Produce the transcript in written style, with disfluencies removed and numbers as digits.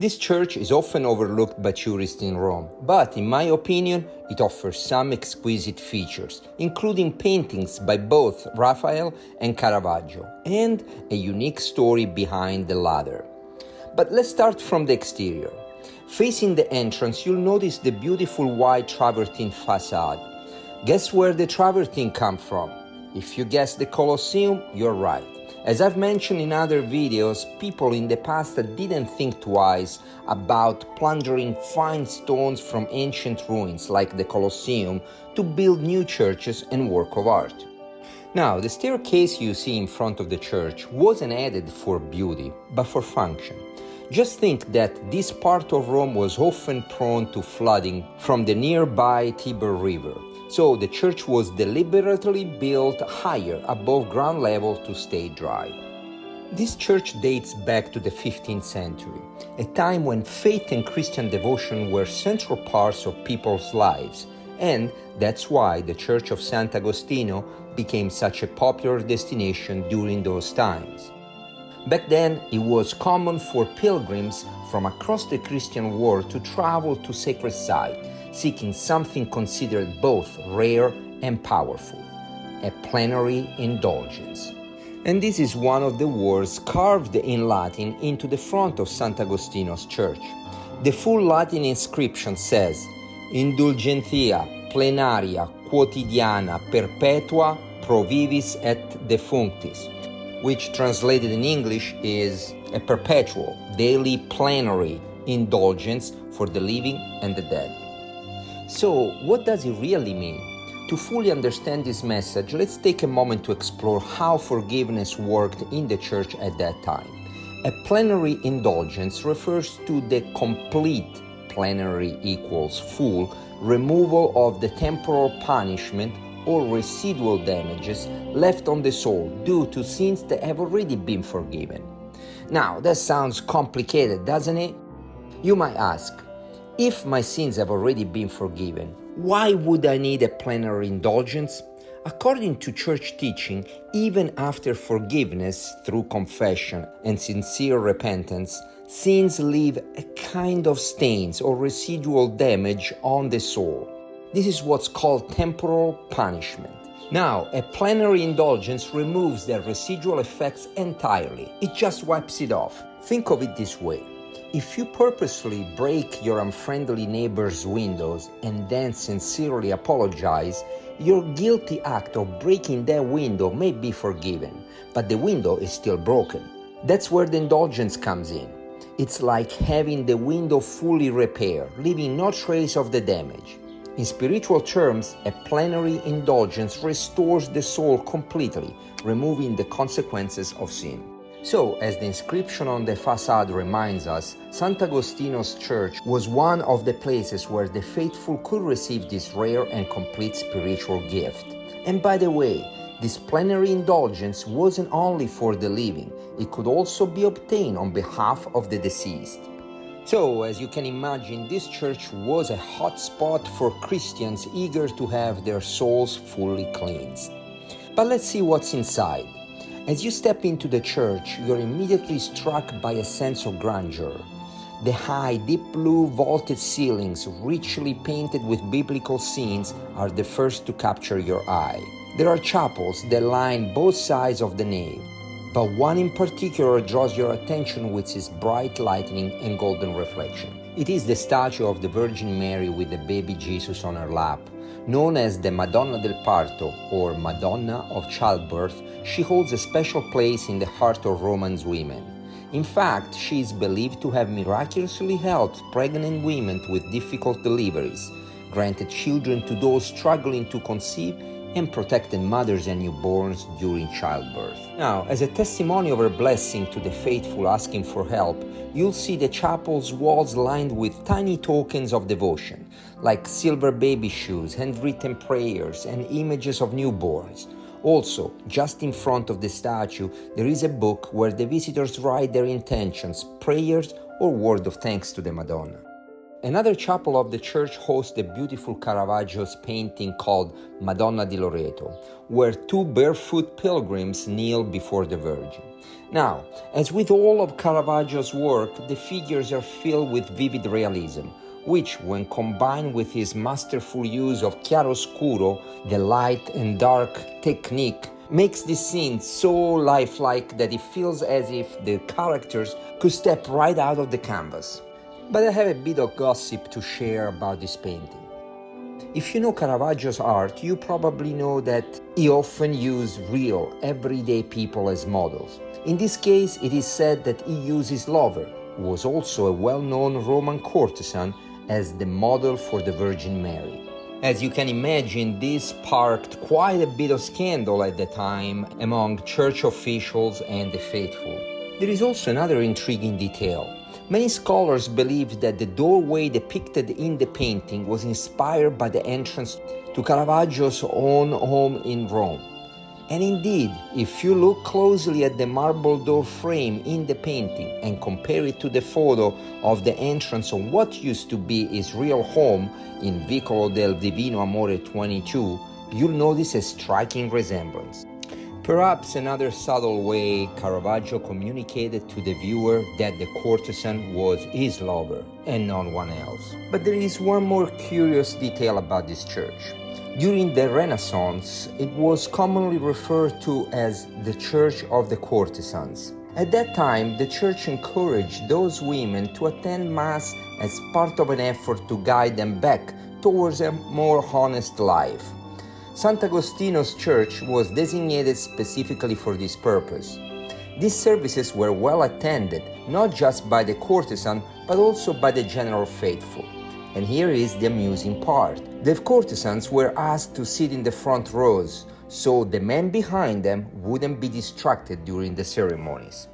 This church is often overlooked by tourists in Rome, but in my opinion, it offers some exquisite features, including paintings by both Raphael and Caravaggio, and a unique story behind the latter. But let's start from the exterior. Facing the entrance, you'll notice the beautiful white travertine façade. Guess where the travertine comes from? If you guessed the Colosseum, you're right. As I've mentioned in other videos, people in the past didn't think twice about plundering fine stones from ancient ruins like the Colosseum to build new churches and work of art. Now, the staircase you see in front of the church wasn't added for beauty, but for function. Just think that this part of Rome was often prone to flooding from the nearby Tiber River. So the church was deliberately built higher above ground level to stay dry. This church dates back to the 15th century, a time when faith and Christian devotion were central parts of people's lives, and that's why the Church of Sant'Agostino became such a popular destination during those times. Back then, it was common for pilgrims from across the Christian world to travel to sacred sites, seeking something considered both rare and powerful, a plenary indulgence. And this is one of the words carved in Latin into the front of Sant'Agostino's church. The full Latin inscription says, Indulgentia plenaria quotidiana perpetua pro vivis et defunctis, which translated in English is a perpetual, daily plenary indulgence for the living and the dead. So, what does it really mean? To fully understand this message, let's take a moment to explore how forgiveness worked in the church at that time. A plenary indulgence refers to the complete, plenary equals full, removal of the temporal punishment or residual damages left on the soul due to sins that have already been forgiven. Now, that sounds complicated, doesn't it? You might ask, if my sins have already been forgiven, why would I need a plenary indulgence? According to church teaching, even after forgiveness through confession and sincere repentance, sins leave a kind of stains or residual damage on the soul. This is what's called temporal punishment. Now, a plenary indulgence removes the residual effects entirely. It just wipes it off. Think of it this way. If you purposely break your unfriendly neighbor's windows and then sincerely apologize, your guilty act of breaking that window may be forgiven, but the window is still broken. That's where the indulgence comes in. It's like having the window fully repaired, leaving no trace of the damage. In spiritual terms, a plenary indulgence restores the soul completely, removing the consequences of sin. So, as the inscription on the façade reminds us, Sant'Agostino's church was one of the places where the faithful could receive this rare and complete spiritual gift. And by the way, this plenary indulgence wasn't only for the living, it could also be obtained on behalf of the deceased. So, as you can imagine, this church was a hot spot for Christians eager to have their souls fully cleansed. But let's see what's inside. As you step into the church, you're immediately struck by a sense of grandeur. The high, deep blue vaulted ceilings, richly painted with biblical scenes, are the first to capture your eye. There are chapels that line both sides of the nave, but one in particular draws your attention with its bright lighting and golden reflection. It is the statue of the Virgin Mary with the baby Jesus on her lap. Known as the Madonna del Parto, or Madonna of Childbirth, she holds a special place in the heart of Roman women. In fact, she is believed to have miraculously helped pregnant women with difficult deliveries, granted children to those struggling to conceive, and protected mothers and newborns during childbirth. Now, as a testimony of her blessing to the faithful asking for help, you'll see the chapel's walls lined with tiny tokens of devotion, like silver baby shoes, handwritten prayers, and images of newborns. Also, just in front of the statue, there is a book where the visitors write their intentions, prayers, or word of thanks to the Madonna. Another chapel of the church hosts the beautiful Caravaggio's painting called Madonna di Loreto, where two barefoot pilgrims kneel before the Virgin. Now, as with all of Caravaggio's work, the figures are filled with vivid realism, which, when combined with his masterful use of chiaroscuro, the light and dark technique, makes the scene so lifelike that it feels as if the characters could step right out of the canvas. But I have a bit of gossip to share about this painting. If you know Caravaggio's art, you probably know that he often used real, everyday people as models. In this case, it is said that he used his lover, who was also a well-known Roman courtesan, as the model for the Virgin Mary. As you can imagine, this sparked quite a bit of scandal at the time among church officials and the faithful. There is also another intriguing detail. Many scholars believe that the doorway depicted in the painting was inspired by the entrance to Caravaggio's own home in Rome. And indeed, if you look closely at the marble door frame in the painting and compare it to the photo of the entrance of what used to be his real home in Vicolo del Divino Amore 22, you'll notice a striking resemblance. Perhaps another subtle way Caravaggio communicated to the viewer that the courtesan was his lover and not one else. But there is one more curious detail about this church. During the Renaissance, it was commonly referred to as the Church of the Courtesans. At that time, the church encouraged those women to attend Mass as part of an effort to guide them back towards a more honest life. Sant'Agostino's church was designated specifically for this purpose. These services were well attended, not just by the courtesan, but also by the general faithful. And here is the amusing part. The courtesans were asked to sit in the front rows, so the men behind them wouldn't be distracted during the ceremonies.